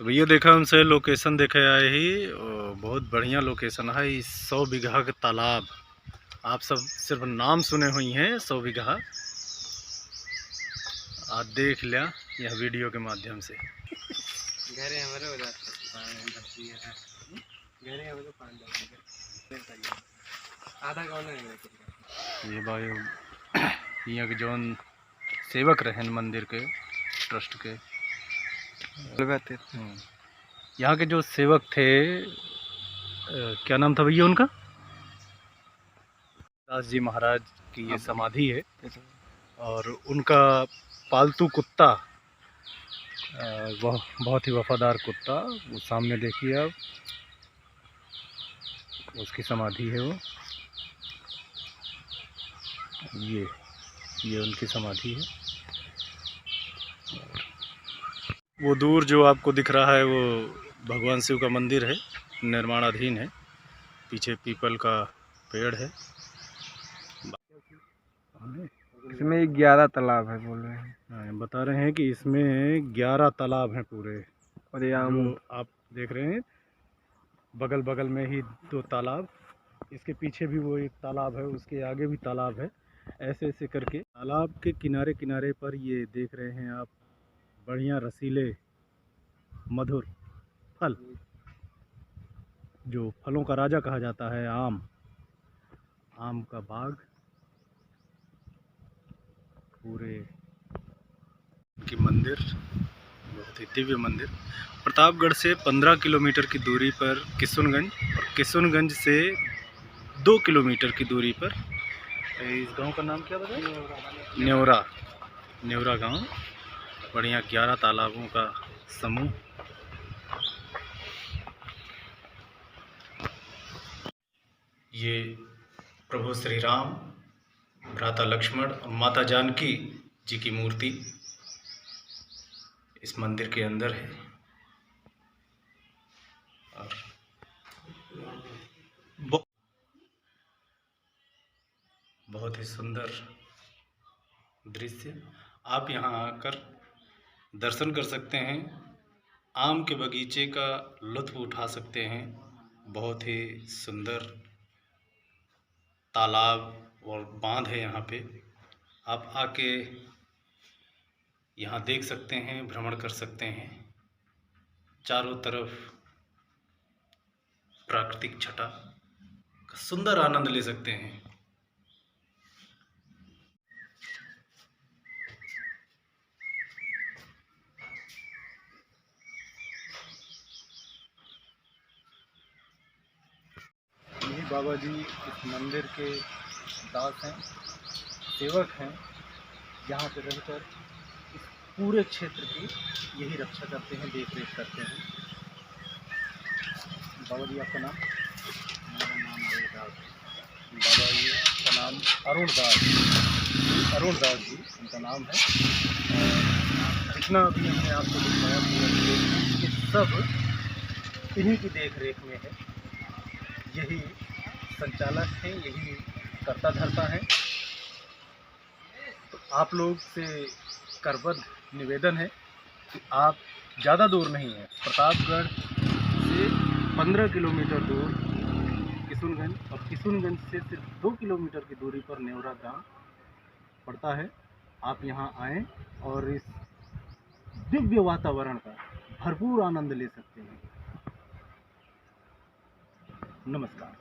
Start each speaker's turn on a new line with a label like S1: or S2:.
S1: तो भैया देखा हमसे लोकेशन देखे आए ही बहुत बढ़िया लोकेशन है। 100 बीघा का तालाब, आप सब सिर्फ नाम सुने हुई हैं 100 बीघा, आप देख लिया यह वीडियो के माध्यम से।
S2: घरे हमारे हो जाते आधा कौन है
S1: ये भाई यहाँ के जौन सेवक रहे मंदिर के ट्रस्ट के, यहाँ के जो सेवक थे, क्या नाम था भैया उनका? दास जी महाराज की ये समाधि है और उनका पालतू कुत्ता, वह बहुत ही वफादार कुत्ता, वो सामने देखिए आप, उसकी समाधि है वो। ये उनकी समाधि है। वो दूर जो आपको दिख रहा है वो भगवान शिव का मंदिर है, निर्माणाधीन है। पीछे पीपल का पेड़ है।
S2: इसमें 11 तालाब है बोल रहे हैं।
S1: बता रहे हैं कि इसमें 11 तालाब हैं पूरे।
S2: और ये
S1: जो आप देख रहे हैं बगल बगल में ही 2 तालाब, इसके पीछे भी वो एक तालाब है, उसके आगे भी तालाब है। ऐसे ऐसे करके तालाब के किनारे किनारे पर ये देख रहे हैं आप बढ़िया रसीले मधुर फल, जो फलों का राजा कहा जाता है, आम का बाग पूरे। की मंदिर बहुत ही दिव्य मंदिर। प्रतापगढ़ से 15 किलोमीटर की दूरी पर किशुनगंज, और किशुनगंज से 2 किलोमीटर की दूरी पर इस गांव का नाम क्या बताया? नेवरा गांव। बढ़िया 11 तालाबों का समूह। ये प्रभु श्री राम, भ्राता लक्ष्मण और माता जानकी जी की मूर्ति इस मंदिर के अंदर है। और बहुत ही सुंदर दृश्य, आप यहाँ आकर दर्शन कर सकते हैं, आम के बगीचे का लुत्फ उठा सकते हैं। बहुत ही सुंदर तालाब और बांध है यहाँ पे, आप आके यहाँ देख सकते हैं, भ्रमण कर सकते हैं। चारों तरफ प्राकृतिक छटा का सुंदर आनंद ले सकते हैं। यही बाबा जी इस मंदिर के दास हैं, सेवक हैं, यहाँ पे रहकर इस पूरे क्षेत्र की यही रक्षा करते हैं, देख रेख करते हैं। बाबा जी आपका नाम? मेरा नाम बाबा जी का नाम अरुण दास जी उनका नाम है। और जितना अभी हमने आपको दिखाया ये सब इन्हीं की देख रेख में है। यही संचालक हैं, यही करता धरता है। तो आप लोग से करबद्ध निवेदन है कि आप ज़्यादा दूर नहीं है, प्रतापगढ़ से 15 किलोमीटर दूर किशुनगंज, और किशुनगंज से सिर्फ 2 किलोमीटर की दूरी पर नेवरा गांव पड़ता है। आप यहाँ आएँ और इस दिव्य वातावरण का भरपूर आनंद ले सकते हैं। नमस्कार।